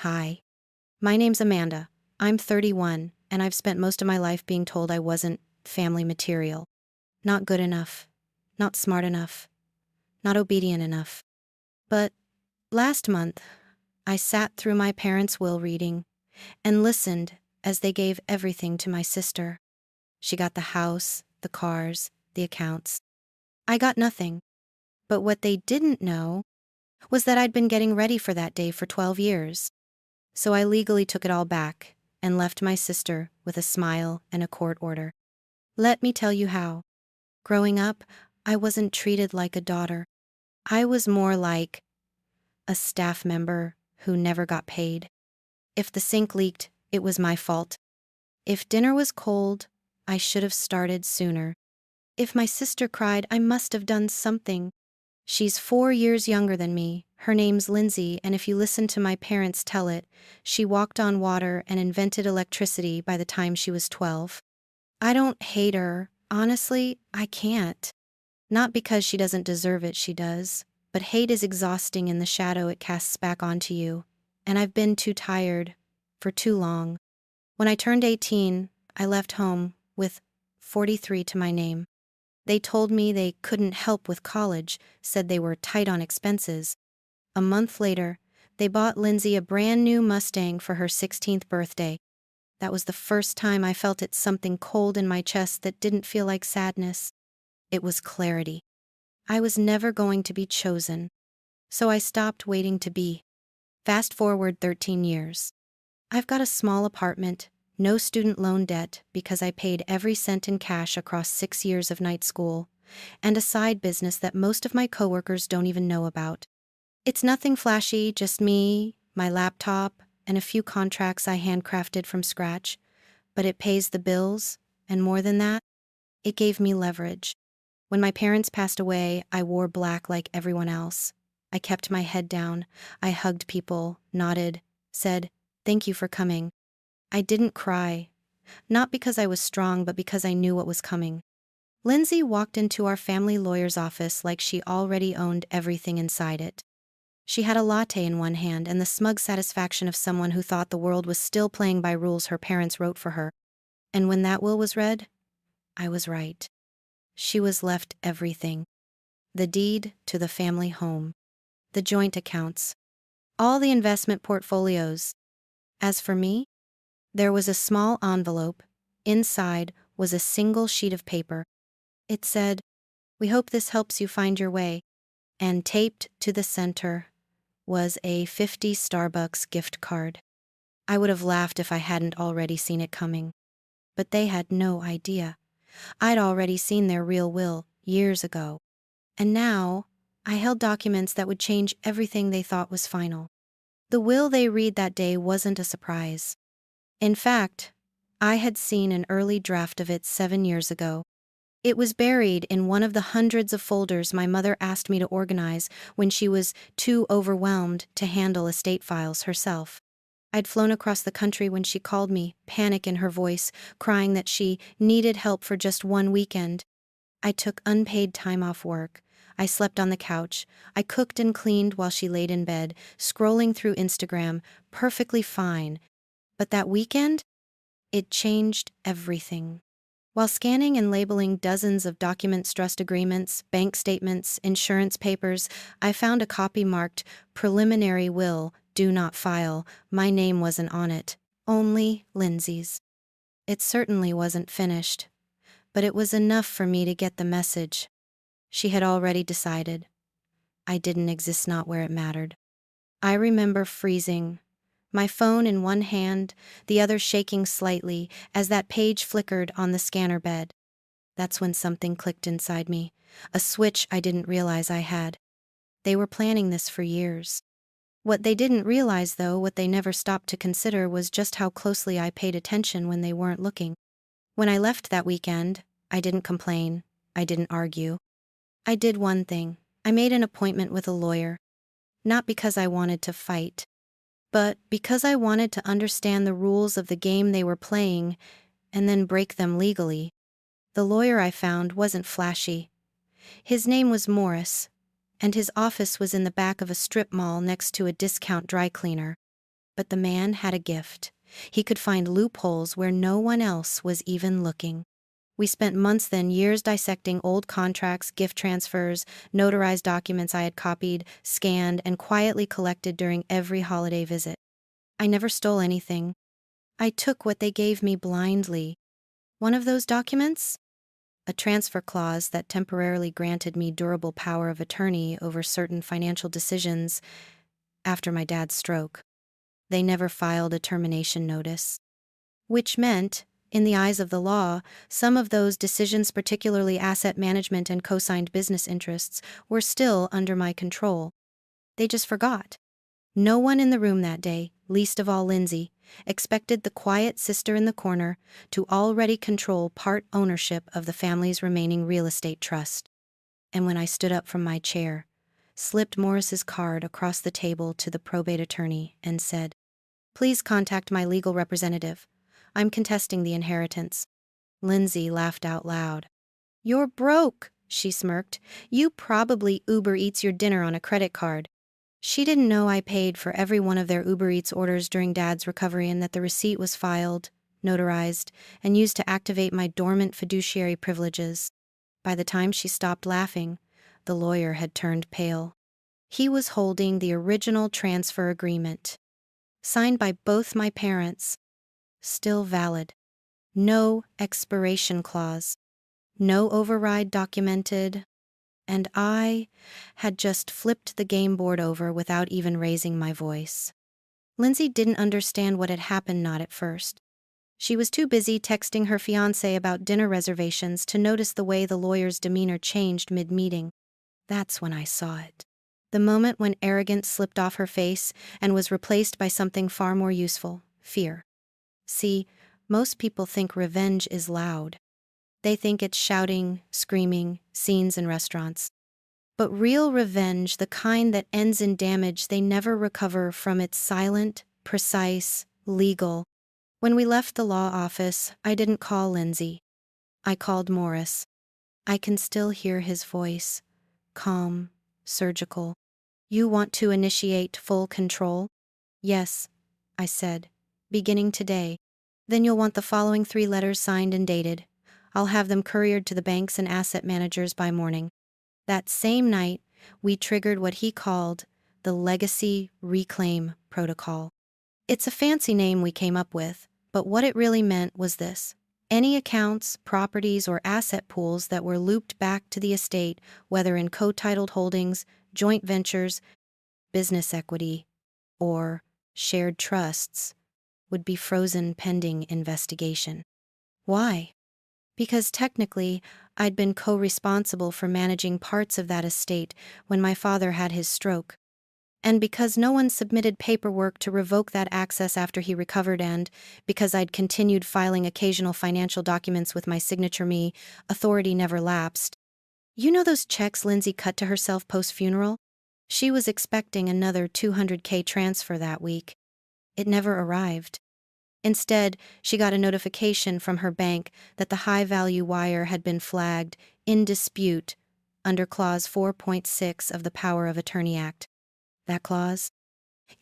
Hi, my name's Amanda. I'm 31, and I've spent most of my life being told I wasn't family material. Not good enough. Not smart enough. Not obedient enough. But last month, I sat through my parents' will reading and listened as they gave everything to my sister. She got the house, the cars, the accounts. I got nothing. But what they didn't know was that I'd been getting ready for that day for 12 years. So I legally took it all back and left my sister with a smile and a court order. Let me tell you how. Growing up, I wasn't treated like a daughter. I was more like a staff member who never got paid. If the sink leaked, it was my fault. If dinner was cold, I should have started sooner. If my sister cried, I must have done something. She's 4 years younger than me. Her name's Lindsay, and if you listen to my parents tell it, she walked on water and invented electricity by the time she was 12. I don't hate her. Honestly, I can't. Not because she doesn't deserve it, she does. But hate is exhausting in the shadow it casts back onto you. And I've been too tired. For too long. When I turned 18, I left home with 43 to my name. They told me they couldn't help with college, said they were tight on expenses. A month later, they bought Lindsay a brand new Mustang for her 16th birthday. That was the first time I felt it something cold in my chest that didn't feel like sadness. It was clarity. I was never going to be chosen. So I stopped waiting to be. Fast forward 13 years. I've got a small apartment, no student loan debt because I paid every cent in cash across 6 years of night school, and a side business that most of my coworkers don't even know about. It's nothing flashy, just me, my laptop, and a few contracts I handcrafted from scratch, but it pays the bills, and more than that, it gave me leverage. When my parents passed away, I wore black like everyone else. I kept my head down, I hugged people, nodded, said, "Thank you for coming." I didn't cry, not because I was strong, but because I knew what was coming. Lindsay walked into our family lawyer's office like she already owned everything inside it. She had a latte in one hand and the smug satisfaction of someone who thought the world was still playing by rules her parents wrote for her. And when that will was read, I was right. She was left everything. The deed to the family home, the joint accounts, all the investment portfolios. As for me, there was a small envelope. Inside was a single sheet of paper. It said, "We hope this helps you find your way." And taped to the center was a 50 Starbucks gift card. I would have laughed if I hadn't already seen it coming. But they had no idea. I'd already seen their real will years ago. And now, I held documents that would change everything they thought was final. The will they read that day wasn't a surprise. In fact, I had seen an early draft of it 7 years ago. It was buried in one of the hundreds of folders my mother asked me to organize when she was too overwhelmed to handle estate files herself. I'd flown across the country when she called me, panic in her voice, crying that she needed help for just one weekend. I took unpaid time off work. I slept on the couch. I cooked and cleaned while she laid in bed, scrolling through Instagram, perfectly fine. But that weekend, it changed everything. While scanning and labeling dozens of documents, trust agreements, bank statements, insurance papers, I found a copy marked "Preliminary Will, Do Not File." My name wasn't on it, only Lindsay's. It certainly wasn't finished, but it was enough for me to get the message. She had already decided. I didn't exist not where it mattered. I remember freezing, my phone in one hand, the other shaking slightly as that page flickered on the scanner bed. That's when something clicked inside me, a switch I didn't realize I had. They were planning this for years. What they didn't realize, though, what they never stopped to consider, was just how closely I paid attention when they weren't looking. When I left that weekend, I didn't complain. I didn't argue. I did one thing. I made an appointment with a lawyer. Not because I wanted to fight, but because I wanted to understand the rules of the game they were playing and then break them legally. The lawyer I found wasn't flashy. His name was Morris, and his office was in the back of a strip mall next to a discount dry cleaner. But the man had a gift. He could find loopholes where no one else was even looking. We spent months then, years dissecting old contracts, gift transfers, notarized documents I had copied, scanned, and quietly collected during every holiday visit. I never stole anything. I took what they gave me blindly. One of those documents? A transfer clause that temporarily granted me durable power of attorney over certain financial decisions after my dad's stroke. They never filed a termination notice. Which meant, in the eyes of the law, some of those decisions, particularly asset management and co-signed business interests, were still under my control. They just forgot. No one in the room that day, least of all Lindsay, expected the quiet sister in the corner to already control part ownership of the family's remaining real estate trust. And when I stood up from my chair, slipped Morris's card across the table to the probate attorney and said, "Please contact my legal representative. I'm contesting the inheritance." Lindsay laughed out loud. "You're broke," she smirked. "You probably Uber Eats your dinner on a credit card." She didn't know I paid for every one of their Uber Eats orders during Dad's recovery and that the receipt was filed, notarized, and used to activate my dormant fiduciary privileges. By the time she stopped laughing, the lawyer had turned pale. He was holding the original transfer agreement, signed by both my parents, still valid. No expiration clause, no override documented, and I had just flipped the game board over without even raising my voice. Lindsay didn't understand what had happened, not at first. She was too busy texting her fiancé about dinner reservations to notice the way the lawyer's demeanor changed mid-meeting. That's when I saw it. The moment when arrogance slipped off her face and was replaced by something far more useful: fear. See, most people think revenge is loud. They think it's shouting, screaming, scenes in restaurants. But real revenge, the kind that ends in damage they never recover from, it's silent, precise, legal. When we left the law office, I didn't call Lindsay. I called Morris. I can still hear his voice, calm, surgical. "You want to initiate full control?" "Yes," I said, "beginning today." "Then you'll want the following 3 letters signed and dated. I'll have them couriered to the banks and asset managers by morning." That same night, we triggered what he called the Legacy Reclaim Protocol. It's a fancy name we came up with, but what it really meant was this: any accounts, properties, or asset pools that were looped back to the estate, whether in co-titled holdings, joint ventures, business equity, or shared trusts, would be frozen pending investigation. Why? Because technically, I'd been co-responsible for managing parts of that estate when my father had his stroke. And because no one submitted paperwork to revoke that access after he recovered, and because I'd continued filing occasional financial documents with my signature, authority never lapsed. You know those checks Lindsay cut to herself post-funeral? She was expecting another $200K transfer that week. It never arrived. Instead, she got a notification from her bank that the high-value wire had been flagged in dispute under Clause 4.6 of the Power of Attorney Act. That clause?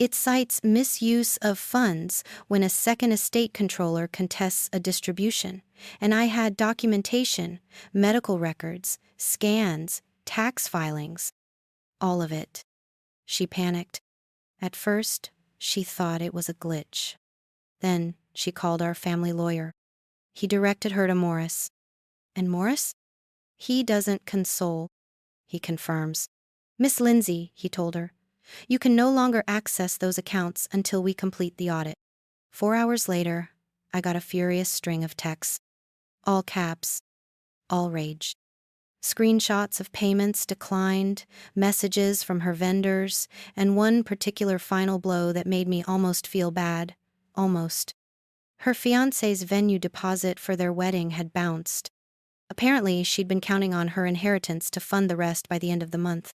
It cites misuse of funds when a second estate controller contests a distribution, and I had documentation, medical records, scans, tax filings. All of it. She panicked. At first, she thought it was a glitch. Then she called our family lawyer. He directed her to Morris. And Morris? He doesn't console, he confirms. "Miss Lindsay," he told her, "you can no longer access those accounts until we complete the audit." 4 hours later, I got a furious string of texts. All caps, all rage. Screenshots of payments declined, messages from her vendors, and one particular final blow that made me almost feel bad. Almost. Her fiancé's venue deposit for their wedding had bounced. Apparently, she'd been counting on her inheritance to fund the rest by the end of the month.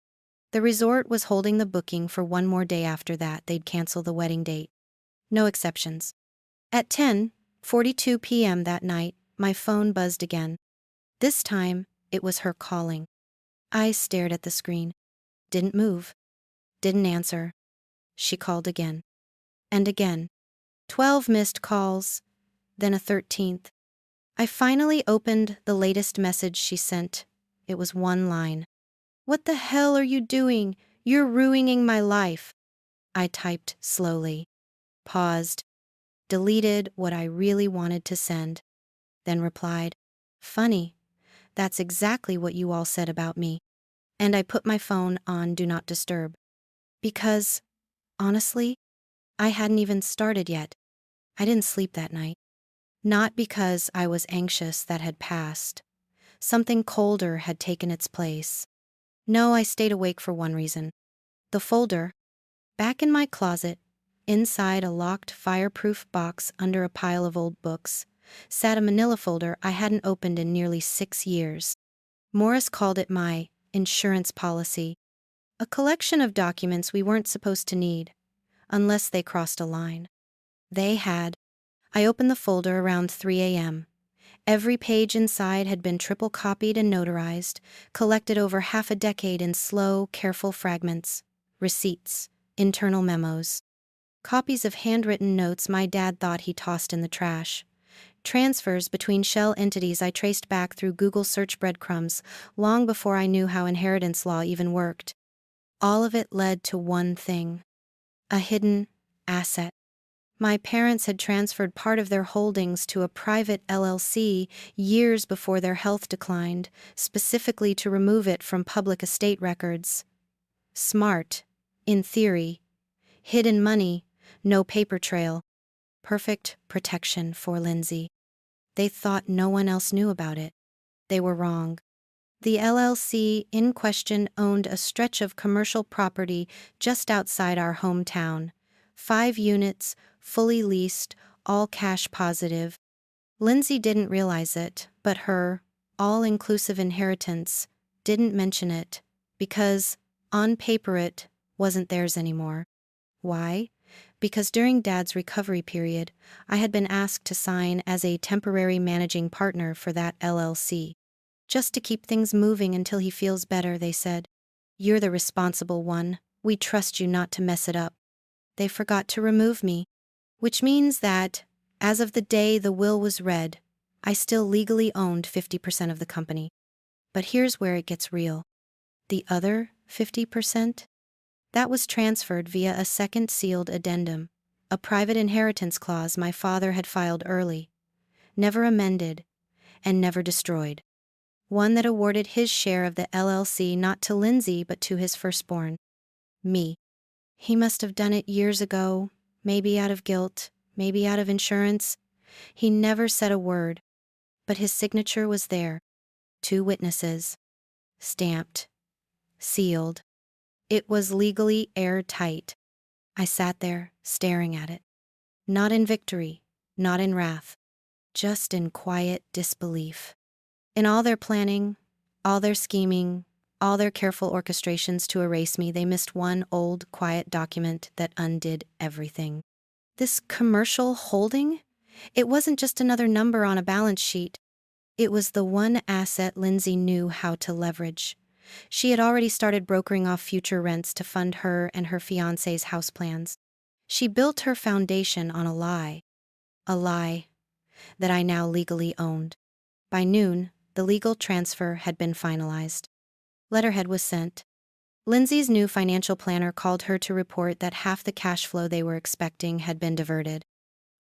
The resort was holding the booking for one more day after that. They'd cancel the wedding date. No exceptions. At 10:42 p.m. that night, my phone buzzed again. This time, it was her calling. I stared at the screen. Didn't move. Didn't answer. She called again. And again. 12 missed calls, then a 13th. I finally opened the latest message she sent. It was one line. "What the hell are you doing? You're ruining my life." I typed slowly, paused, deleted what I really wanted to send, then replied, "Funny, that's exactly what you all said about me." And I put my phone on Do Not Disturb. Because, honestly, I hadn't even started yet. I didn't sleep that night. Not because I was anxious that had passed. Something colder had taken its place. No, I stayed awake for one reason. The folder, back in my closet, inside a locked fireproof box under a pile of old books, sat a manila folder I hadn't opened in nearly 6 years. Morris called it my insurance policy, a collection of documents we weren't supposed to need, unless they crossed a line. They had. I opened the folder around 3 a.m. Every page inside had been triple copied and notarized, collected over half a decade in slow, careful fragments, receipts, internal memos, copies of handwritten notes my dad thought he tossed in the trash, transfers between shell entities I traced back through Google search breadcrumbs long before I knew how inheritance law even worked. All of it led to one thing: a hidden asset. My parents had transferred part of their holdings to a private LLC years before their health declined, specifically to remove it from public estate records. Smart, in theory. Hidden money, no paper trail. Perfect protection for Lindsay. They thought no one else knew about it. They were wrong. The LLC in question owned a stretch of commercial property just outside our hometown. 5 units, fully leased, all cash positive. Lindsay didn't realize it, but her all-inclusive inheritance didn't mention it, because, on paper, it wasn't theirs anymore. Why? Because during Dad's recovery period, I had been asked to sign as a temporary managing partner for that LLC. Just to keep things moving until he feels better, they said. "You're the responsible one. We trust you not to mess it up." They forgot to remove me, which means that, as of the day the will was read, I still legally owned 50% of the company. But here's where it gets real. The other 50%? That was transferred via a second sealed addendum, a private inheritance clause my father had filed early, never amended, and never destroyed. One that awarded his share of the LLC not to Lindsay but to his firstborn, me. He must have done it years ago, maybe out of guilt, maybe out of insurance. He never said a word, but his signature was there. 2 witnesses. Stamped. Sealed. It was legally airtight. I sat there, staring at it. Not in victory, not in wrath, just in quiet disbelief. In all their planning, all their scheming, all their careful orchestrations to erase me, they missed one old, quiet document that undid everything. This commercial holding? It wasn't just another number on a balance sheet. It was the one asset Lindsay knew how to leverage. She had already started brokering off future rents to fund her and her fiancé's house plans. She built her foundation on a lie that I now legally owned. By noon, the legal transfer had been finalized. Letterhead was sent. Lindsay's new financial planner called her to report that half the cash flow they were expecting had been diverted.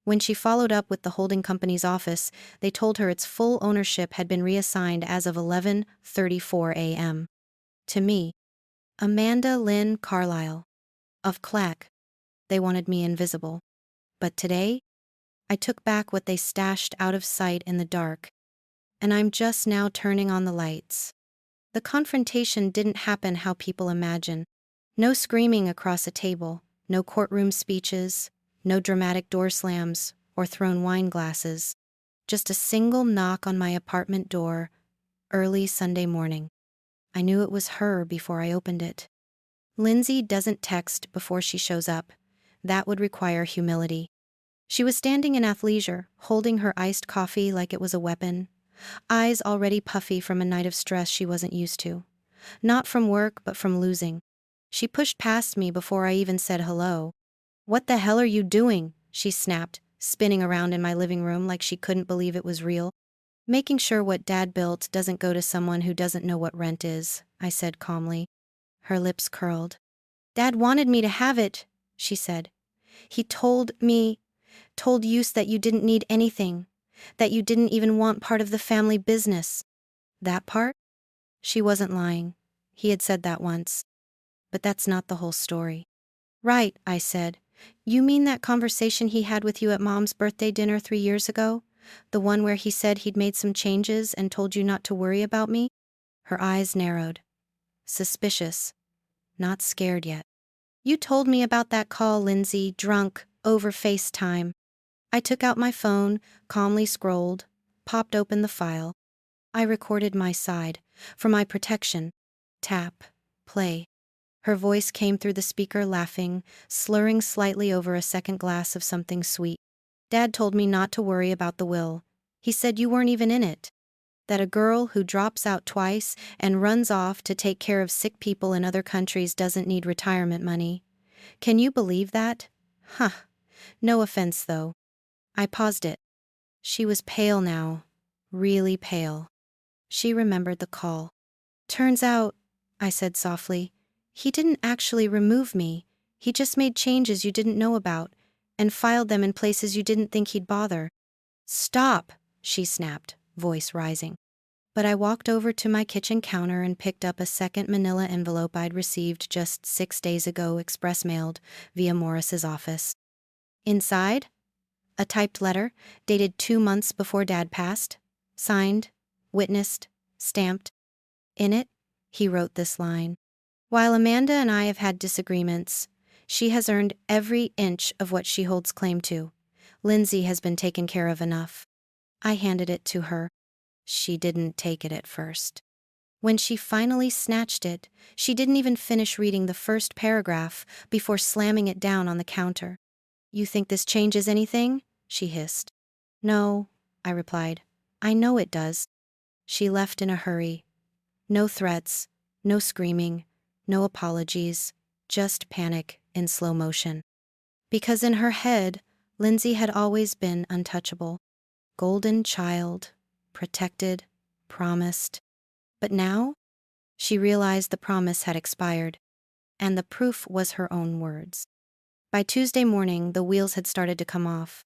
When she followed up with the holding company's office, they told her its full ownership had been reassigned as of 11:34 a.m. To me, Amanda Lynn Carlisle, of Clack. They wanted me invisible. But today, I took back what they stashed out of sight in the dark, and I'm just now turning on the lights. The confrontation didn't happen how people imagine. No screaming across a table, no courtroom speeches, no dramatic door slams or thrown wine glasses. Just a single knock on my apartment door, early Sunday morning. I knew it was her before I opened it. Lindsay doesn't text before she shows up. That would require humility. She was standing in athleisure, holding her iced coffee like it was a weapon, eyes already puffy from a night of stress she wasn't used to. Not from work, but from losing. She pushed past me before I even said hello. "What the hell are you doing?" she snapped, spinning around in my living room like she couldn't believe it was real. "Making sure what Dad built doesn't go to someone who doesn't know what rent is," I said calmly. Her lips curled. "Dad wanted me to have it," she said. "He told Yus that you didn't need anything, that you didn't even want part of the family business." That part? She wasn't lying. He had said that once. But that's not the whole story. "Right," I said. "You mean that conversation he had with you at Mom's birthday dinner 3 years ago? The one where he said he'd made some changes and told you not to worry about me?" Her eyes narrowed. Suspicious. Not scared yet. "You told me about that call, Lindsay, drunk, over FaceTime." I took out my phone, calmly scrolled, popped open the file. I recorded my side. For my protection. Tap. Play. Her voice came through the speaker laughing, slurring slightly over a second glass of something sweet. "Dad told me not to worry about the will. He said you weren't even in it. That a girl who drops out twice and runs off to take care of sick people in other countries doesn't need retirement money. Can you believe that? Huh. No offense, though." I paused it. She was pale now. Really pale. She remembered the call. "Turns out," I said softly, "he didn't actually remove me. He just made changes you didn't know about, and filed them in places you didn't think he'd bother." "Stop," she snapped, voice rising. But I walked over to my kitchen counter and picked up a second manila envelope I'd received just 6 days ago, express mailed via Morris's office. Inside, a typed letter dated 2 months before Dad passed, signed, witnessed, stamped. In it, he wrote this line: "While Amanda and I have had disagreements, she has earned every inch of what she holds claim to. Lindsay has been taken care of enough." I handed it to her. She didn't take it at first. When she finally snatched it, she didn't even finish reading the first paragraph before slamming it down on the counter. "You think this changes anything?" she hissed. "No," I replied. "I know it does." She left in a hurry. No threats, no screaming, no apologies, just panic in slow motion. Because in her head, Lindsay had always been untouchable. Golden child, protected, promised. But now, she realized the promise had expired, and the proof was her own words. By Tuesday morning, the wheels had started to come off.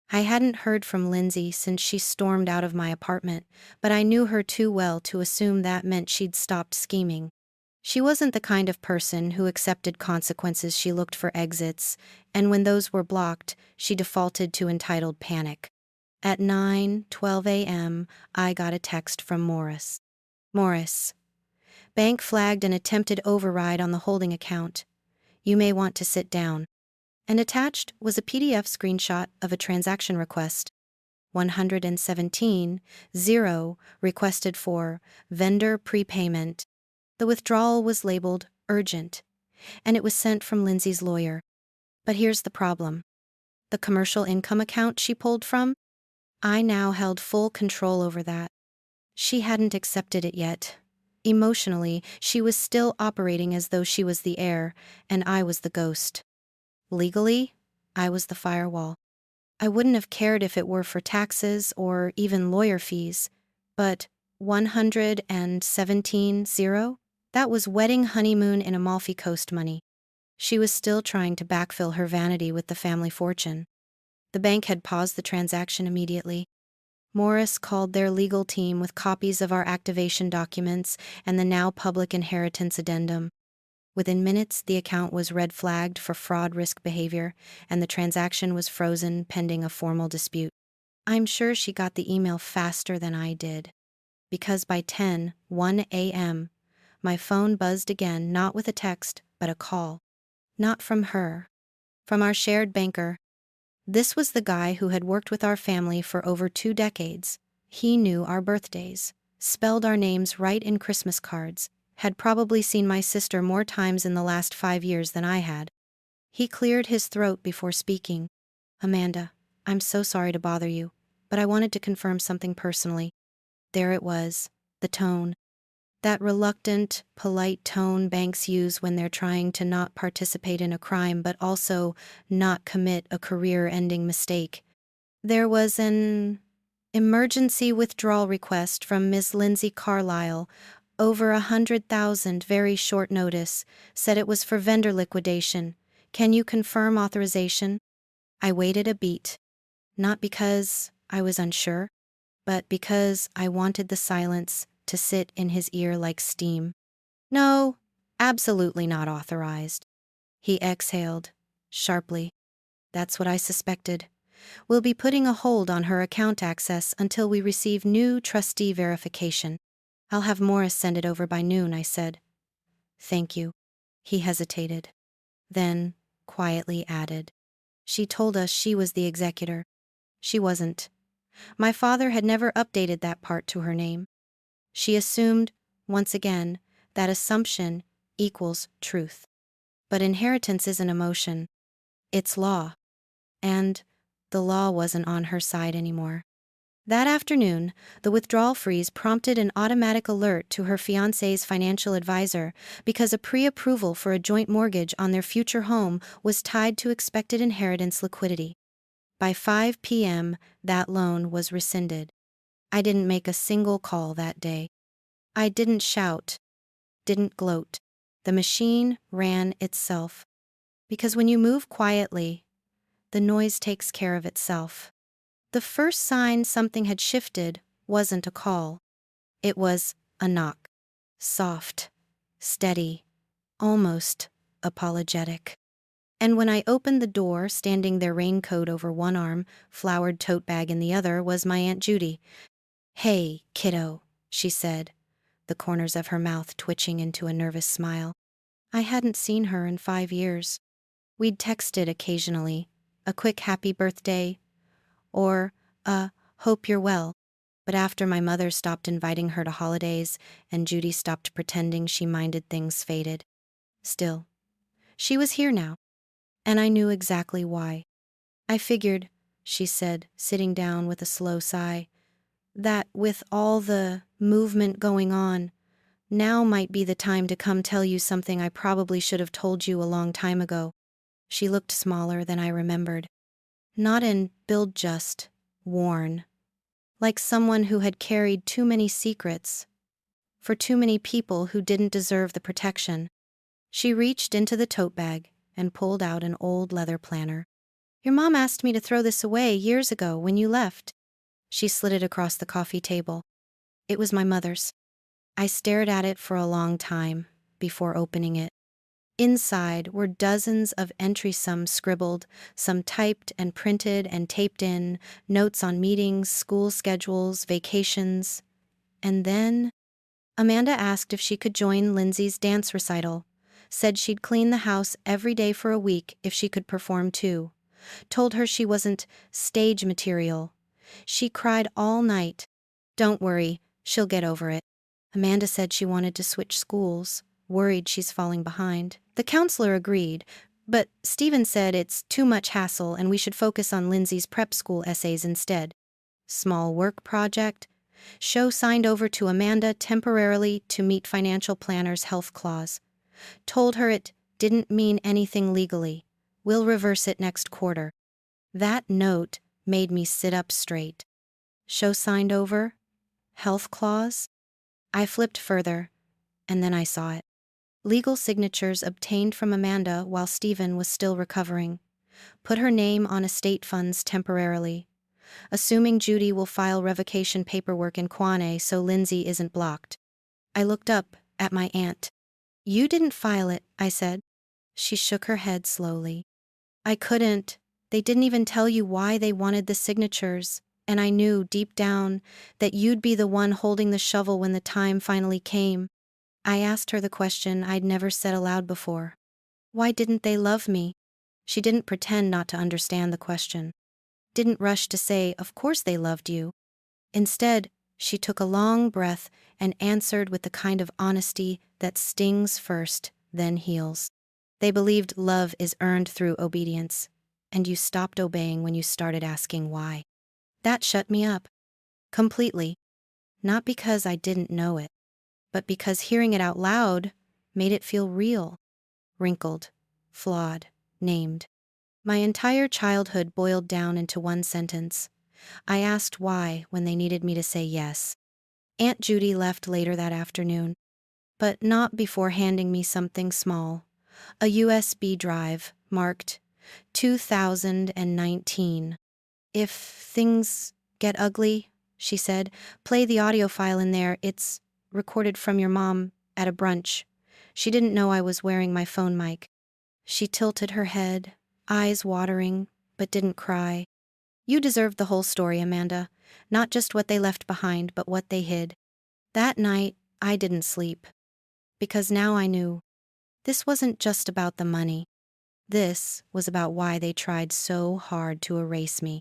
I hadn't heard from Lindsay since she stormed out of my apartment, but I knew her too well to assume that meant she'd stopped scheming. She wasn't the kind of person who accepted consequences. She looked for exits, and when those were blocked, she defaulted to entitled panic. At 9:12 a.m., I got a text from Morris. "Morris, bank flagged an attempted override on the holding account. You may want to sit down." And attached was a PDF screenshot of a transaction request. 117-0 requested for vendor prepayment. The withdrawal was labeled urgent, and it was sent from Lindsay's lawyer. But here's the problem. The commercial income account she pulled from? I now held full control over that. She hadn't accepted it yet. Emotionally, she was still operating as though she was the heir, and I was the ghost. Legally, I was the firewall. I wouldn't have cared if it were for taxes or even lawyer fees, but 117-0? That was wedding honeymoon in Amalfi Coast money. She was still trying to backfill her vanity with the family fortune. The bank had paused the transaction immediately. Morris called their legal team with copies of our activation documents and the now public inheritance addendum. Within minutes, the account was red-flagged for fraud risk behavior, and the transaction was frozen pending a formal dispute. I'm sure she got the email faster than I did, because by 10:01 a.m., my phone buzzed again, not with a text, but a call. Not from her. From our shared banker. This was the guy who had worked with our family for over 2 decades. He knew our birthdays, spelled our names right in Christmas cards, had probably seen my sister more times in the last 5 years than I had. He cleared his throat before speaking. "Amanda, I'm so sorry to bother you, but I wanted to confirm something personally." There it was, the tone. That reluctant, polite tone banks use when they're trying to not participate in a crime but also not commit a career-ending mistake. There was an emergency withdrawal request from Miss Lindsay Carlyle. Over 100,000, very short notice. Said it was for vendor liquidation. Can you confirm authorization? I waited a beat. Not because I was unsure, but because I wanted the silence to sit in his ear like steam. No, absolutely not authorized. He exhaled, sharply. That's what I suspected. We'll be putting a hold on her account access until we receive new trustee verification. I'll have Morris send it over by noon, I said. Thank you. He hesitated. Then, quietly added. She told us she was the executor. She wasn't. My father had never updated that part to her name. She assumed, once again, that assumption equals truth. But inheritance isn't emotion. It's law. And the law wasn't on her side anymore. That afternoon, the withdrawal freeze prompted an automatic alert to her fiancé's financial advisor because a pre-approval for a joint mortgage on their future home was tied to expected inheritance liquidity. By 5 p.m., that loan was rescinded. I didn't make a single call that day. I didn't shout, didn't gloat. The machine ran itself. Because when you move quietly, the noise takes care of itself. The first sign something had shifted wasn't a call. It was a knock. Soft, steady, almost apologetic. And when I opened the door, standing there, raincoat over one arm, flowered tote bag in the other, was my Aunt Judy. Hey, kiddo, she said, the corners of her mouth twitching into a nervous smile. I hadn't seen her in 5 years. We'd texted occasionally, a quick happy birthday, or a hope you're well. But after my mother stopped inviting her to holidays and Judy stopped pretending she minded, things faded. Still, she was here now, and I knew exactly why. I figured, she said, sitting down with a slow sigh, that with all the movement going on, now might be the time to come tell you something I probably should have told you a long time ago. She looked smaller than I remembered. Not in build, just worn. Like someone who had carried too many secrets for too many people who didn't deserve the protection. She reached into the tote bag and pulled out an old leather planner. Your mom asked me to throw this away years ago when you left. She slid it across the coffee table. It was my mother's. I stared at it for a long time before opening it. Inside were dozens of entries, some scribbled, some typed and printed and taped in, notes on meetings, school schedules, vacations. And then Amanda asked if she could join Lindsay's dance recital, said she'd clean the house every day for a week if she could perform too, told her she wasn't stage material. She cried all night. Don't worry, she'll get over it. Amanda said she wanted to switch schools, worried she's falling behind. The counselor agreed, but Stephen said it's too much hassle and we should focus on Lindsay's prep school essays instead. Small work project. Show signed over to Amanda temporarily to meet financial planner's health clause. Told her it didn't mean anything legally. We'll reverse it next quarter. That note made me sit up straight. Show signed over? Health clause? I flipped further, and then I saw it. Legal signatures obtained from Amanda while Stephen was still recovering. Put her name on estate funds temporarily. Assuming Judy will file revocation paperwork in Kwane so Lindsay isn't blocked. I looked up at my aunt. You didn't file it, I said. She shook her head slowly. I couldn't. They didn't even tell you why they wanted the signatures, and I knew deep down that you'd be the one holding the shovel when the time finally came. I asked her the question I'd never said aloud before. Why didn't they love me? She didn't pretend not to understand the question. Didn't rush to say, of course they loved you. Instead, she took a long breath and answered with the kind of honesty that stings first, then heals. They believed love is earned through obedience, and you stopped obeying when you started asking why. That shut me up. Completely. Not because I didn't know it, but because hearing it out loud made it feel real, wrinkled, flawed, named. My entire childhood boiled down into one sentence. I asked why when they needed me to say yes. Aunt Judy left later that afternoon, but not before handing me something small. A USB drive marked 2019. "If things get ugly," she said, "play the audio file in there. It's recorded from your mom at a brunch." She didn't know I was wearing my phone mic. She tilted her head, eyes watering, but didn't cry. "You deserved the whole story, Amanda. Not just what they left behind, but what they hid." That night, I didn't sleep. Because now I knew. This wasn't just about the money. This was about why they tried so hard to erase me,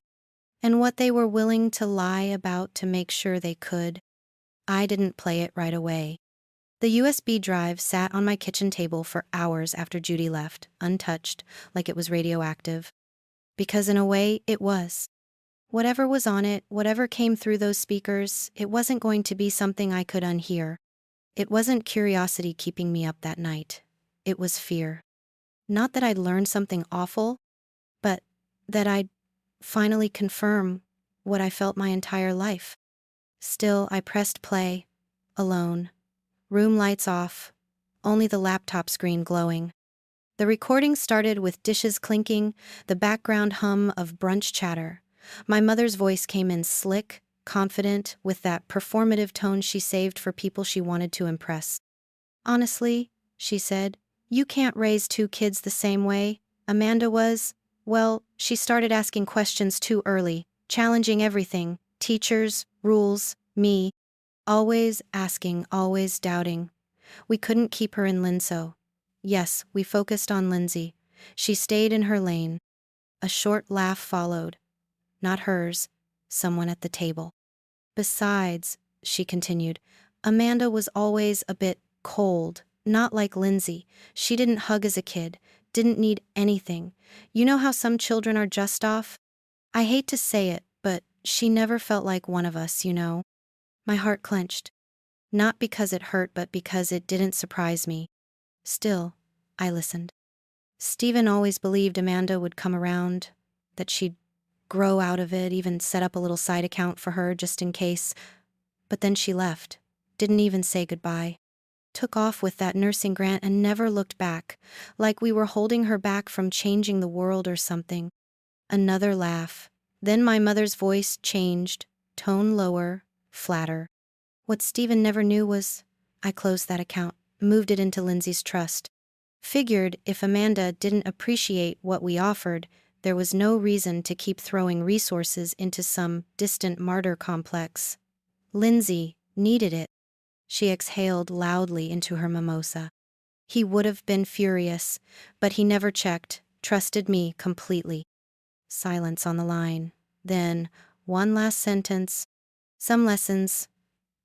and what they were willing to lie about to make sure they could. I didn't play it right away. The USB drive sat on my kitchen table for hours after Judy left, untouched, like it was radioactive. Because in a way, it was. Whatever was on it, whatever came through those speakers, it wasn't going to be something I could unhear. It wasn't curiosity keeping me up that night. It was fear. Not that I'd learned something awful, but that I'd finally confirm what I felt my entire life. Still, I pressed play, alone. Room lights off, only the laptop screen glowing. The recording started with dishes clinking, the background hum of brunch chatter. My mother's voice came in slick, confident, with that performative tone she saved for people she wanted to impress. "Honestly," she said, "you can't raise two kids the same way. Amanda was, well, she started asking questions too early, challenging everything, teachers, rules, me. Always asking, always doubting. We couldn't keep her in Linso. Yes, we focused on Lindsay. She stayed in her lane." A short laugh followed. Not hers, someone at the table. "Besides," she continued, "Amanda was always a bit cold, not like Lindsay. She didn't hug as a kid, didn't need anything. You know how some children are just off? I hate to say it, but she never felt like one of us, you know." My heart clenched. Not because it hurt, but because it didn't surprise me. Still, I listened. Stephen always believed Amanda would come around, that she'd grow out of it, even set up a little side account for her just in case. But then she left, didn't even say goodbye. Took off with that nursing grant and never looked back, like we were holding her back from changing the world or something. Another laugh. Then my mother's voice changed, tone lower, flatter. What Stephen never knew was, I closed that account, moved it into Lindsay's trust. Figured if Amanda didn't appreciate what we offered, there was no reason to keep throwing resources into some distant martyr complex. Lindsay needed it. She exhaled loudly into her mimosa. He would have been furious, but he never checked, trusted me completely. Silence on the line. Then, one last sentence. "Some lessons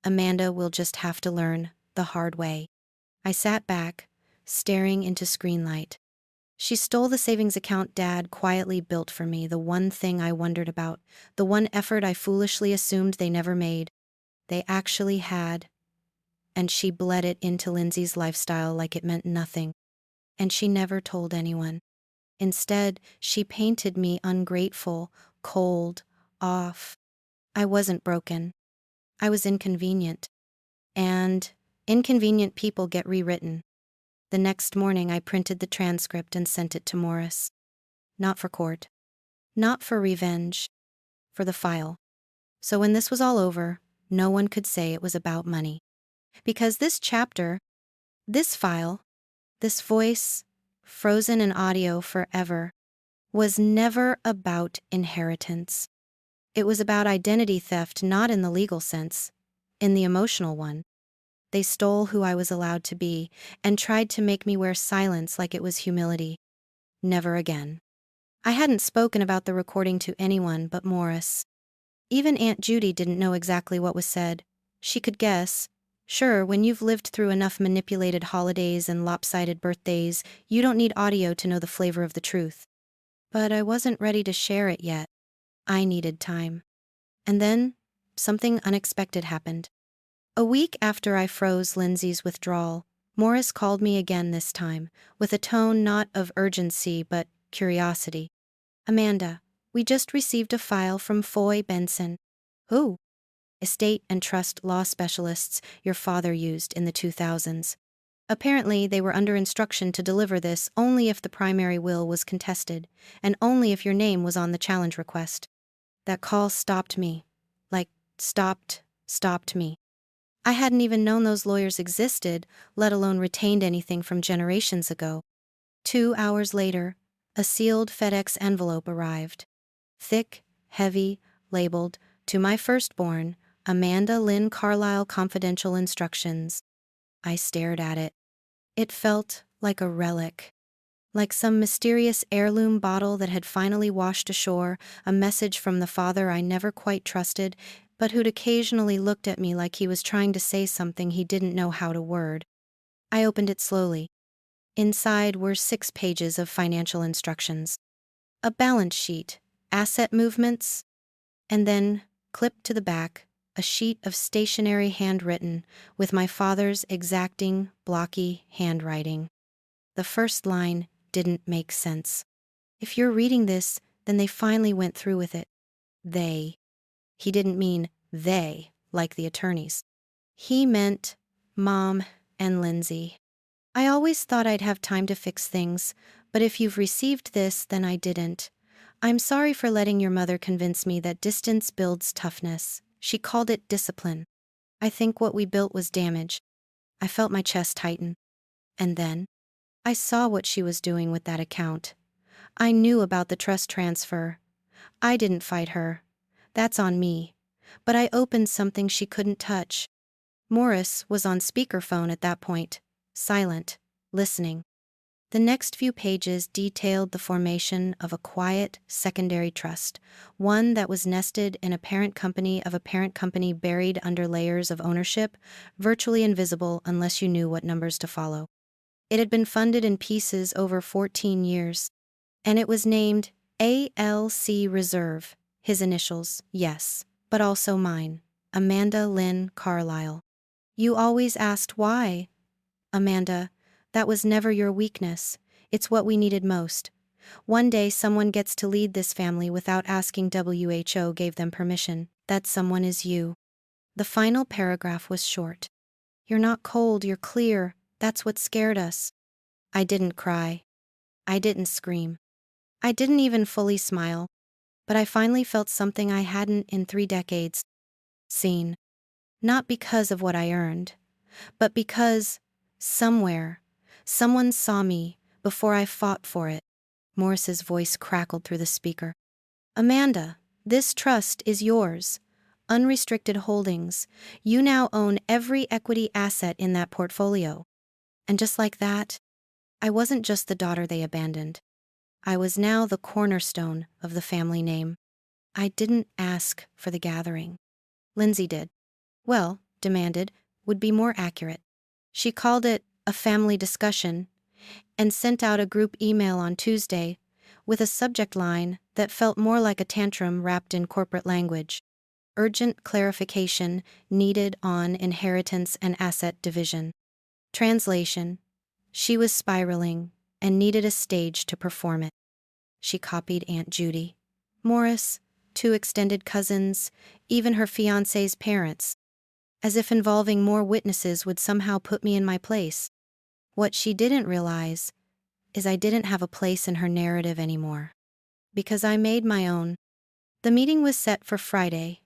Amanda will just have to learn the hard way." I sat back, staring into screen light. She stole the savings account Dad quietly built for me, the one thing I wondered about, the one effort I foolishly assumed they never made. They actually had. And she bled it into Lindsay's lifestyle like it meant nothing. And she never told anyone. Instead, she painted me ungrateful, cold, off. I wasn't broken. I was inconvenient. And inconvenient people get rewritten. The next morning I printed the transcript and sent it to Morris. Not for court. Not for revenge. For the file. So when this was all over, no one could say it was about money. Because this chapter, this file, this voice, frozen in audio forever, was never about inheritance. It was about identity theft, not in the legal sense, in the emotional one. They stole who I was allowed to be and tried to make me wear silence like it was humility. Never again. I hadn't spoken about the recording to anyone but Morris. Even Aunt Judy didn't know exactly what was said. She could guess. Sure, when you've lived through enough manipulated holidays and lopsided birthdays, you don't need audio to know the flavor of the truth. But I wasn't ready to share it yet. I needed time. And then, something unexpected happened. A week after I froze Lindsay's withdrawal, Morris called me again this time, with a tone not of urgency but curiosity. Amanda, we just received a file from Foy Benson. Who? Estate and trust law specialists your father used in the 2000s. Apparently, they were under instruction to deliver this only if the primary will was contested, and only if your name was on the challenge request. That call stopped me. Like, stopped me. I hadn't even known those lawyers existed, let alone retained anything from generations ago. 2 hours later, a sealed FedEx envelope arrived. Thick, heavy, labeled, "To my firstborn, Amanda Lynn Carlisle Confidential Instructions." I stared at it. It felt like a relic. Like some mysterious heirloom bottle that had finally washed ashore, a message from the father I never quite trusted, but who'd occasionally looked at me like he was trying to say something he didn't know how to word. I opened it slowly. Inside were 6 pages of financial instructions. A balance sheet, asset movements, and then, clipped to the back, a sheet of stationery handwritten with my father's exacting, blocky handwriting. The first line didn't make sense. If you're reading this, then they finally went through with it. They. He didn't mean they, like the attorneys. He meant Mom and Lindsay. I always thought I'd have time to fix things, but if you've received this, then I didn't. I'm sorry for letting your mother convince me that distance builds toughness. She called it discipline. I think what we built was damage. I felt my chest tighten. And then, I saw what she was doing with that account. I knew about the trust transfer. I didn't fight her. That's on me. But I opened something she couldn't touch. Morris was on speakerphone at that point, silent, listening. The next few pages detailed the formation of a quiet, secondary trust, one that was nested in a parent company of a parent company buried under layers of ownership, virtually invisible unless you knew what numbers to follow. It had been funded in pieces over 14 years, and it was named ALC Reserve, his initials, yes, but also mine, Amanda Lynn Carlisle. You always asked why. Amanda, that was never your weakness. It's what we needed most. One day someone gets to lead this family without asking WHO gave them permission. That someone is you. The final paragraph was short. You're not cold, you're clear. That's what scared us. I didn't cry. I didn't scream. I didn't even fully smile. But I finally felt something I hadn't in 3 decades. Seen. Not because of what I earned, but because, somewhere, someone saw me before I fought for it. Morris's voice crackled through the speaker. Amanda, this trust is yours. Unrestricted holdings. You now own every equity asset in that portfolio. And just like that, I wasn't just the daughter they abandoned. I was now the cornerstone of the family name. I didn't ask for the gathering. Lindsay did. Well, demanded, would be more accurate. She called it a family discussion and sent out a group email on Tuesday with a subject line that felt more like a tantrum wrapped in corporate language. Urgent clarification needed on inheritance and asset division. Translation: she was spiraling and needed a stage to perform it. She copied Aunt Judy, Morris, 2 extended cousins, even her fiancé's parents, as if involving more witnesses would somehow put me in my place. What she didn't realize is I didn't have a place in her narrative anymore. Because I made my own. The meeting was set for Friday,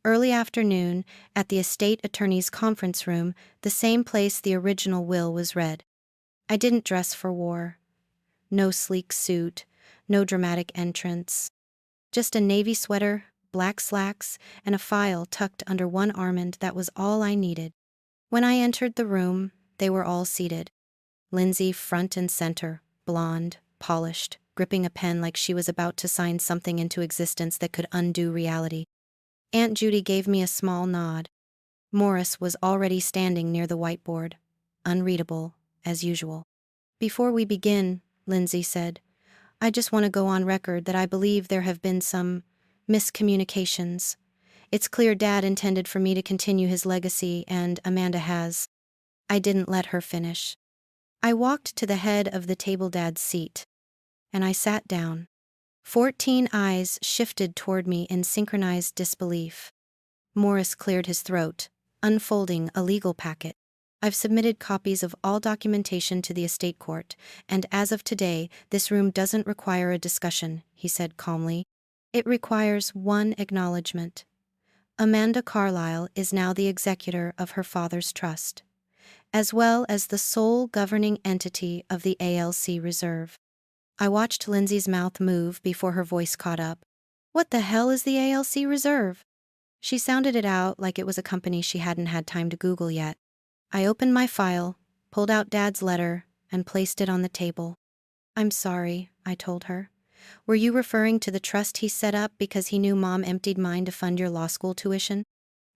early afternoon, at the estate attorney's conference room, the same place the original will was read. I didn't dress for war. No sleek suit, no dramatic entrance. Just a navy sweater, black slacks, and a file tucked under one armband. That was all I needed. When I entered the room, they were all seated. Lindsay front and center, blonde, polished, gripping a pen like she was about to sign something into existence that could undo reality. Aunt Judy gave me a small nod. Morris was already standing near the whiteboard, unreadable, as usual. Before we begin, Lindsay said, I just want to go on record that I believe there have been some miscommunications. It's clear Dad intended for me to continue his legacy, and Amanda has. I didn't let her finish. I walked to the head of the table Dad's seat, and I sat down. 14 eyes shifted toward me in synchronized disbelief. Morris cleared his throat, unfolding a legal packet. I've submitted copies of all documentation to the estate court, and as of today, this room doesn't require a discussion, he said calmly. It requires one acknowledgement. Amanda Carlyle is now the executor of her father's trust, as well as the sole governing entity of the ALC Reserve. I watched Lindsay's mouth move before her voice caught up. What the hell is the ALC Reserve? She sounded it out like it was a company she hadn't had time to Google yet. I opened my file, pulled out Dad's letter, and placed it on the table. I'm sorry, I told her. Were you referring to the trust he set up because he knew Mom emptied mine to fund your law school tuition?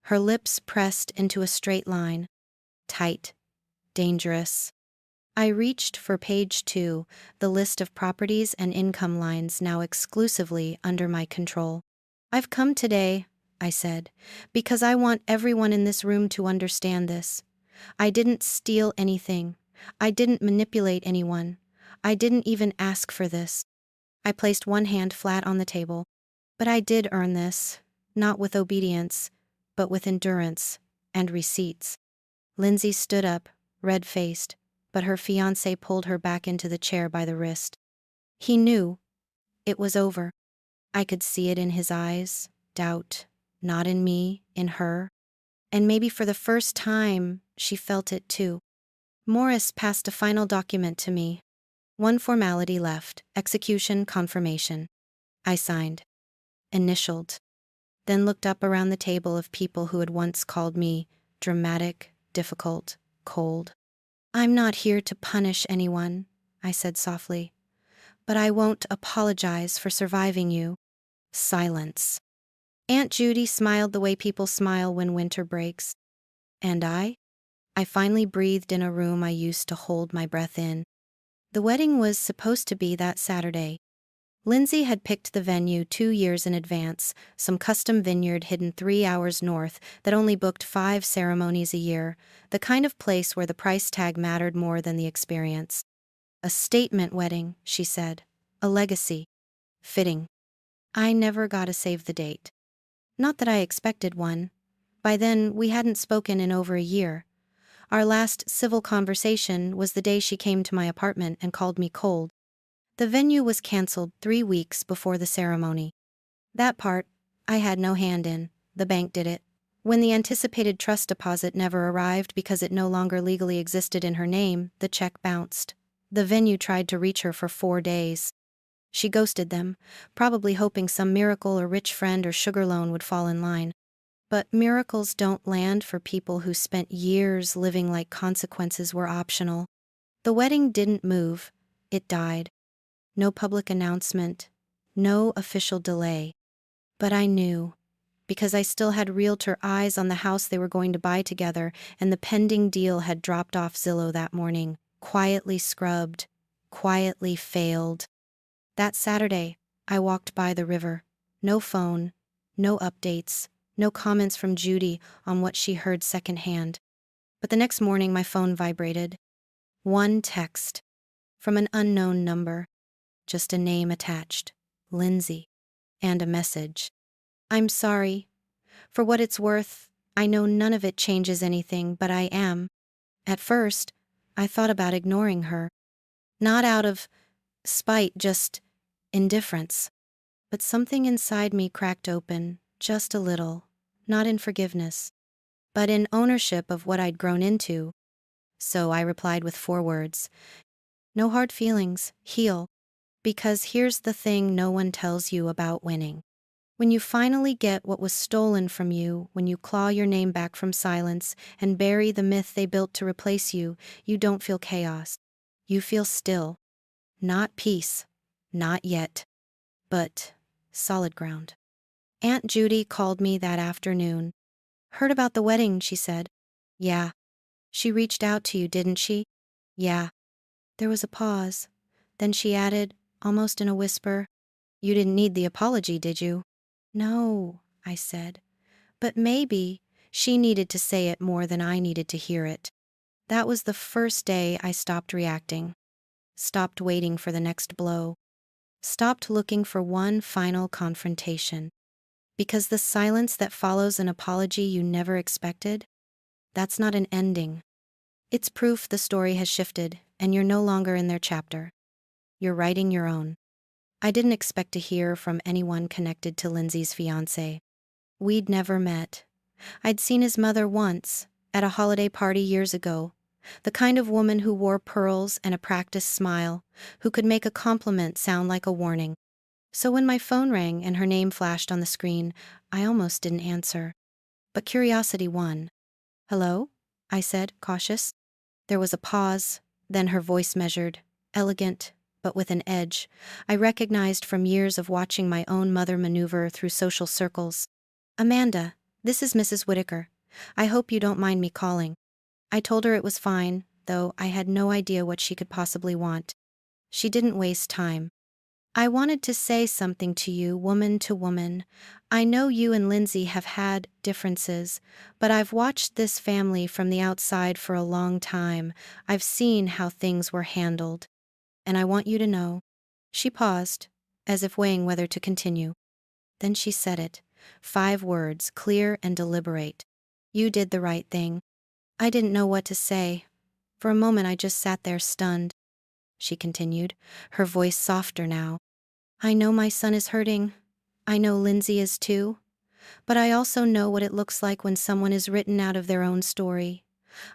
Her lips pressed into a straight line. Tight. Dangerous. I reached for page 2, the list of properties and income lines now exclusively under my control. I've come today, I said, because I want everyone in this room to understand this. I didn't steal anything. I didn't manipulate anyone. I didn't even ask for this. I placed one hand flat on the table. But I did earn this, not with obedience, but with endurance and receipts. Lindsay stood up, red-faced, but her fiancé pulled her back into the chair by the wrist. He knew. It was over. I could see it in his eyes, doubt, not in me, in her. And maybe for the first time, she felt it too. Morris passed a final document to me. One formality left, execution confirmation. I signed, initialed, then looked up around the table of people who had once called me dramatic, difficult, cold. I'm not here to punish anyone, I said softly, but I won't apologize for surviving you. Silence. Aunt Judy smiled the way people smile when winter breaks. And I finally breathed in a room I used to hold my breath in. The wedding was supposed to be that Saturday. Lindsay had picked the venue 2 years in advance, some custom vineyard hidden 3 hours north that only booked 5 ceremonies a year, the kind of place where the price tag mattered more than the experience. A statement wedding, she said. A legacy. Fitting. I never got a save the date. Not that I expected one. By then, we hadn't spoken in over a year. Our last civil conversation was the day she came to my apartment and called me cold. The venue was canceled 3 weeks before the ceremony. That part, I had no hand in. The bank did it. When the anticipated trust deposit never arrived because it no longer legally existed in her name, the check bounced. The venue tried to reach her for 4 days. She ghosted them, probably hoping some miracle or rich friend or sugar loan would fall in line. But miracles don't land for people who spent years living like consequences were optional. The wedding didn't move. It died. No public announcement, no official delay. But I knew, because I still had realtor eyes on the house they were going to buy together, and the pending deal had dropped off Zillow that morning, quietly scrubbed, quietly failed. That Saturday, I walked by the river. No phone, no updates, no comments from Judy on what she heard secondhand. But the next morning my phone vibrated. One text, from an unknown number. Just a name attached, Lindsay, and a message. I'm sorry. For what it's worth, I know none of it changes anything, but I am. At first, I thought about ignoring her. Not out of spite, just indifference. But something inside me cracked open, just a little, not in forgiveness, but in ownership of what I'd grown into. So I replied with 4 words. No hard feelings, heal. Because here's the thing no one tells you about winning. When you finally get what was stolen from you, when you claw your name back from silence and bury the myth they built to replace you, you don't feel chaos. You feel still. Not peace. Not yet. But solid ground. Aunt Judy called me that afternoon. Heard about the wedding, she said. Yeah. She reached out to you, didn't she? Yeah. There was a pause. Then she added, almost in a whisper, you didn't need the apology, did you? No, I said. But maybe she needed to say it more than I needed to hear it. That was the first day I stopped reacting, stopped waiting for the next blow, stopped looking for one final confrontation. Because the silence that follows an apology you never expected, that's not an ending. It's proof the story has shifted, and you're no longer in their chapter. You're writing your own. I didn't expect to hear from anyone connected to Lindsay's fiancé. We'd never met. I'd seen his mother once, at a holiday party years ago. The kind of woman who wore pearls and a practiced smile, who could make a compliment sound like a warning. So when my phone rang and her name flashed on the screen, I almost didn't answer. But curiosity won. "Hello?" I said, cautious. There was a pause, then her voice measured, elegant, but with an edge I recognized from years of watching my own mother maneuver through social circles. "Amanda, this is Mrs. Whitaker. I hope you don't mind me calling." I told her it was fine, though I had no idea what she could possibly want. She didn't waste time. "I wanted to say something to you, woman to woman. I know you and Lindsay have had differences, but I've watched this family from the outside for a long time. I've seen how things were handled. And I want you to know." She paused, as if weighing whether to continue. Then she said it. 5 words, clear and deliberate. "You did the right thing." I didn't know what to say. For a moment I just sat there stunned. She continued, her voice softer now. "I know my son is hurting. I know Lindsay is too. But I also know what it looks like when someone is written out of their own story.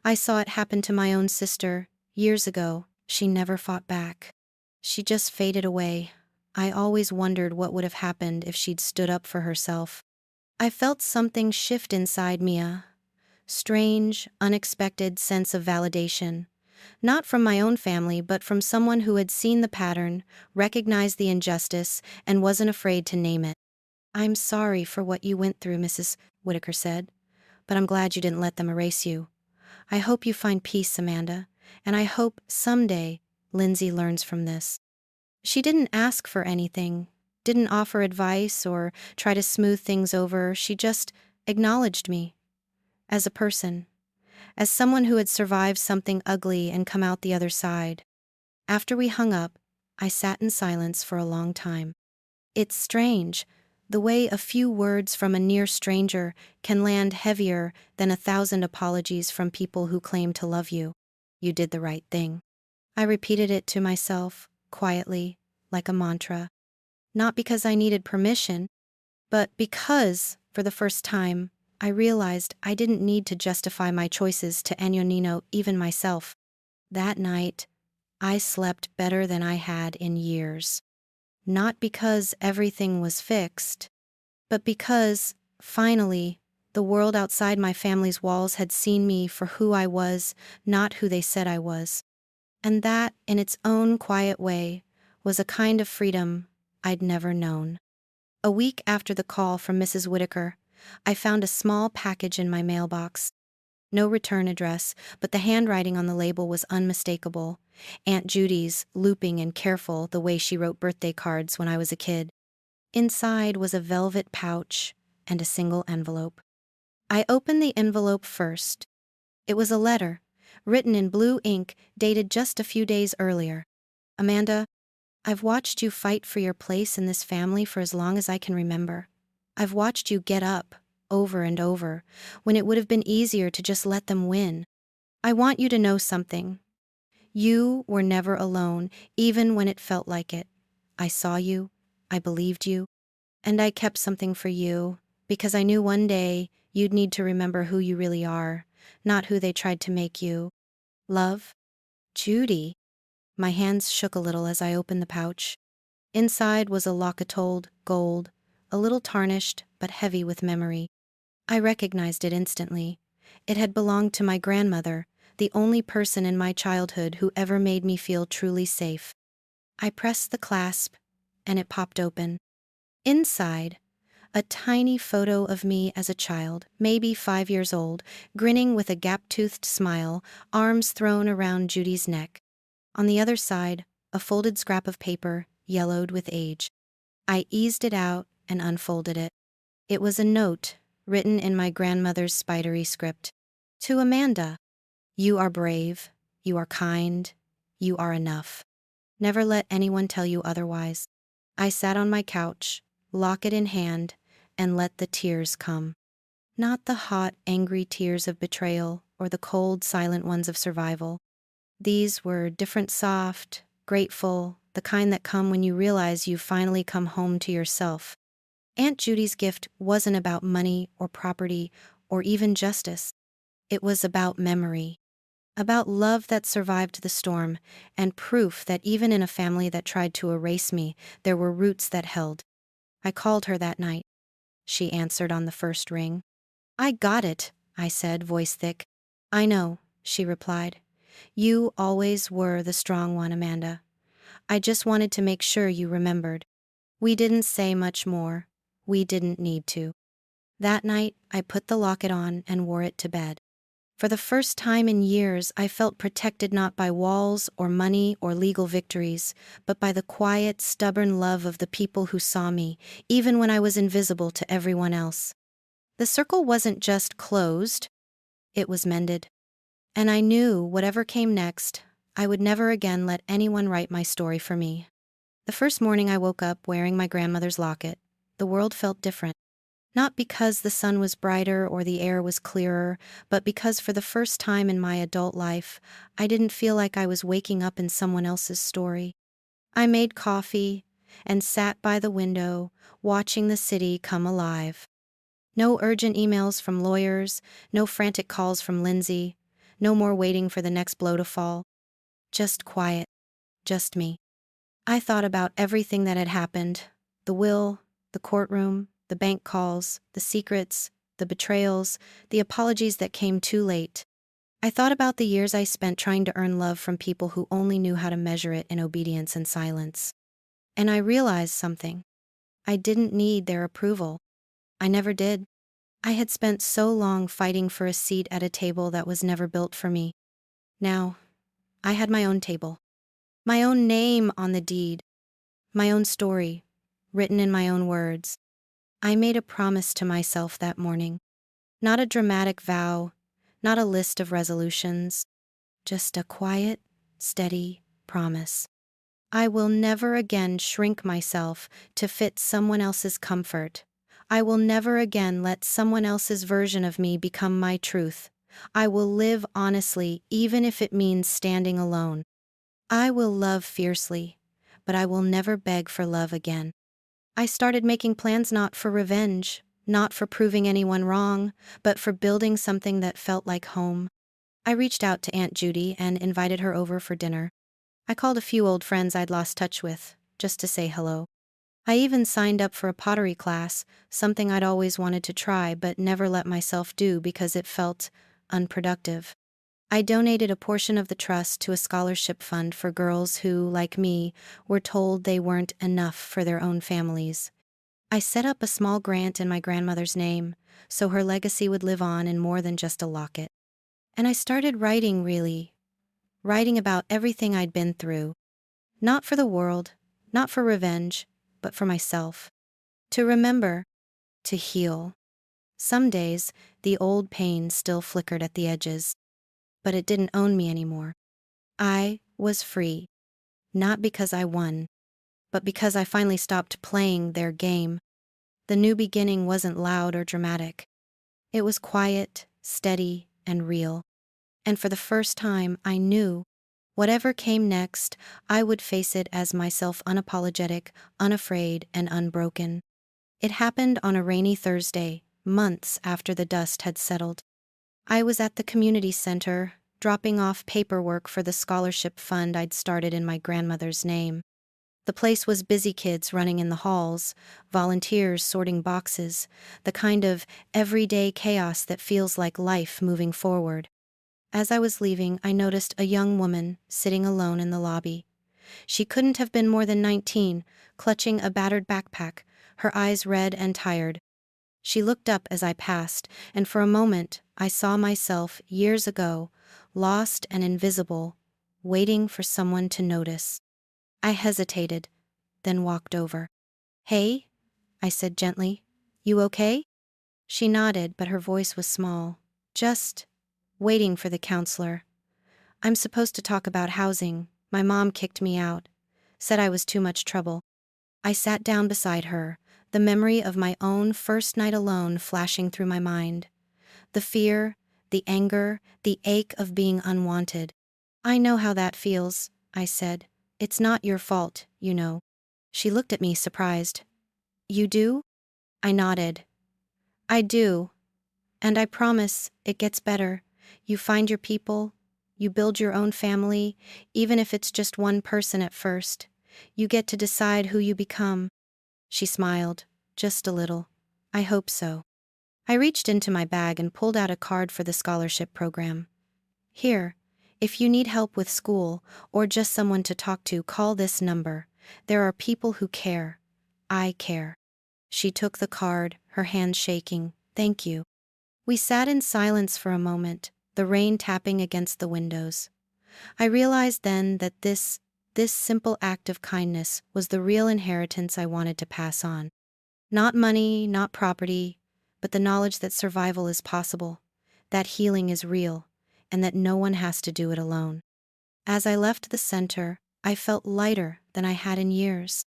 I saw it happen to my own sister, years ago. She never fought back. She just faded away. I always wondered what would have happened if she'd stood up for herself. I felt something shift inside Mia. Strange, unexpected sense of validation. Not from my own family, but from someone who had seen the pattern, recognized the injustice, and wasn't afraid to name it. "I'm sorry for what you went through," Mrs. Whitaker said, "but I'm glad you didn't let them erase you. I hope you find peace, Amanda, and I hope someday Lindsay learns from this." She didn't ask for anything, didn't offer advice or try to smooth things over. She just acknowledged me as a person, as someone who had survived something ugly and come out the other side. After we hung up, I sat in silence for a long time. It's strange, the way a few words from a near stranger can land heavier than 1,000 apologies from people who claim to love you. "You did the right thing." I repeated it to myself, quietly, like a mantra. Not because I needed permission, but because, for the first time, I realized I didn't need to justify my choices to Antonino, even myself. That night, I slept better than I had in years. Not because everything was fixed, but because, finally, the world outside my family's walls had seen me for who I was, not who they said I was. And that, in its own quiet way, was a kind of freedom I'd never known. A week after the call from Mrs. Whitaker, I found a small package in my mailbox. No return address, but the handwriting on the label was unmistakable. Aunt Judy's, looping and careful the way she wrote birthday cards when I was a kid. Inside was a velvet pouch and a single envelope. I opened the envelope first. It was a letter, written in blue ink, dated just a few days earlier. "Amanda, I've watched you fight for your place in this family for as long as I can remember. I've watched you get up, over and over, when it would have been easier to just let them win. I want you to know something. You were never alone, even when it felt like it. I saw you, I believed you, and I kept something for you, because I knew one day you'd need to remember who you really are, not who they tried to make you. Love, Judy." My hands shook a little as I opened the pouch. Inside was a locket-told gold, a little tarnished but heavy with memory. I recognized it instantly. It had belonged to my grandmother, the only person in my childhood who ever made me feel truly safe. I pressed the clasp, and it popped open. Inside, a tiny photo of me as a child, maybe 5 years old, grinning with a gap-toothed smile, arms thrown around Judy's neck. On the other side, a folded scrap of paper, yellowed with age. I eased it out and unfolded it. It was a note, written in my grandmother's spidery script. To Amanda, you are brave, you are kind, you are enough. Never let anyone tell you otherwise. I sat on my couch, locket in hand, and let the tears come. Not the hot, angry tears of betrayal or the cold, silent ones of survival. These were different, soft, grateful, the kind that come when you realize you've finally come home to yourself. Aunt Judy's gift wasn't about money or property or even justice. It was about memory, about love that survived the storm, and proof that even in a family that tried to erase me, there were roots that held. I called her that night. She answered on the first ring. I got it, I said, voice thick. I know, she replied. You always were the strong one, Amanda. I just wanted to make sure you remembered. We didn't say much more. We didn't need to. That night, I put the locket on and wore it to bed. For the first time in years, I felt protected not by walls or money or legal victories, but by the quiet, stubborn love of the people who saw me, even when I was invisible to everyone else. The circle wasn't just closed, it was mended. And I knew whatever came next, I would never again let anyone write my story for me. The first morning I woke up wearing my grandmother's locket, the world felt different. Not because the sun was brighter or the air was clearer, but because for the first time in my adult life, I didn't feel like I was waking up in someone else's story. I made coffee and sat by the window, watching the city come alive. No urgent emails from lawyers, no frantic calls from Lindsay, no more waiting for the next blow to fall. Just quiet, just me. I thought about everything that had happened, the will, the courtroom, the bank calls, the secrets, the betrayals, the apologies that came too late. I thought about the years I spent trying to earn love from people who only knew how to measure it in obedience and silence. And I realized something. I didn't need their approval. I never did. I had spent so long fighting for a seat at a table that was never built for me. Now, I had my own table, my own name on the deed, my own story, written in my own words. I made a promise to myself that morning. Not a dramatic vow, not a list of resolutions, just a quiet, steady promise. I will never again shrink myself to fit someone else's comfort. I will never again let someone else's version of me become my truth. I will live honestly, even if it means standing alone. I will love fiercely, but I will never beg for love again. I started making plans not for revenge, not for proving anyone wrong, but for building something that felt like home. I reached out to Aunt Judy and invited her over for dinner. I called a few old friends I'd lost touch with, just to say hello. I even signed up for a pottery class, something I'd always wanted to try but never let myself do because it felt unproductive. I donated a portion of the trust to a scholarship fund for girls who, like me, were told they weren't enough for their own families. I set up a small grant in my grandmother's name, so her legacy would live on in more than just a locket. And I started writing, really. Writing about everything I'd been through. Not for the world, not for revenge, but for myself. To remember, to heal. Some days, the old pain still flickered at the edges, but it didn't own me anymore. I was free, not because I won, but because I finally stopped playing their game. The new beginning wasn't loud or dramatic. It was quiet, steady, and real. And for the first time, I knew, whatever came next, I would face it as myself, unapologetic, unafraid, and unbroken. It happened on a rainy Thursday, months after the dust had settled. I was at the community center, dropping off paperwork for the scholarship fund I'd started in my grandmother's name. The place was busy, kids running in the halls, volunteers sorting boxes, the kind of everyday chaos that feels like life moving forward. As I was leaving, I noticed a young woman sitting alone in the lobby. She couldn't have been more than 19, clutching a battered backpack, her eyes red and tired. She looked up as I passed, and for a moment I saw myself, years ago, lost and invisible, waiting for someone to notice. I hesitated, then walked over. "Hey," I said gently. "You okay?" She nodded, but her voice was small. Just waiting for the counselor. I'm supposed to talk about housing. My mom kicked me out, said I was too much trouble. I sat down beside her, the memory of my own first night alone flashing through my mind. The fear, the anger, the ache of being unwanted. I know how that feels, I said. It's not your fault, you know. She looked at me surprised. You do? I nodded. I do. And I promise it gets better. You find your people, you build your own family, even if it's just one person at first. You get to decide who you become. She smiled, just a little. I hope so. I reached into my bag and pulled out a card for the scholarship program. Here, if you need help with school or just someone to talk to, call this number. There are people who care. I care. She took the card, her hand shaking. Thank you. We sat in silence for a moment, the rain tapping against the windows. I realized then that this simple act of kindness was the real inheritance I wanted to pass on. Not money, not property, but the knowledge that survival is possible, that healing is real, and that no one has to do it alone. As I left the center, I felt lighter than I had in years.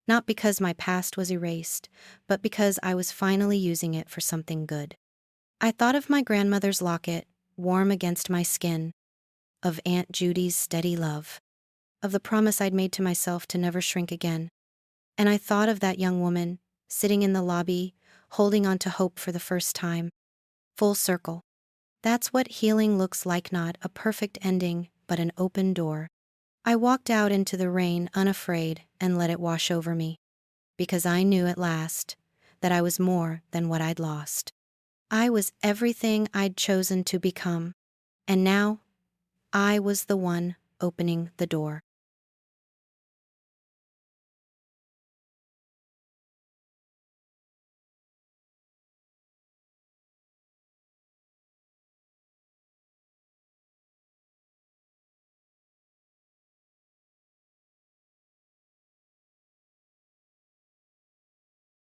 Not because my past was erased, but because I was finally using it for something good. I thought of my grandmother's locket, warm against my skin, of Aunt Judy's steady love, of the promise I'd made to myself to never shrink again. And I thought of that young woman, sitting in the lobby, holding on to hope for the first time. Full circle. That's what healing looks like, not a perfect ending, but an open door. I walked out into the rain unafraid and let it wash over me. Because I knew at last that I was more than what I'd lost. I was everything I'd chosen to become. And now, I was the one opening the door.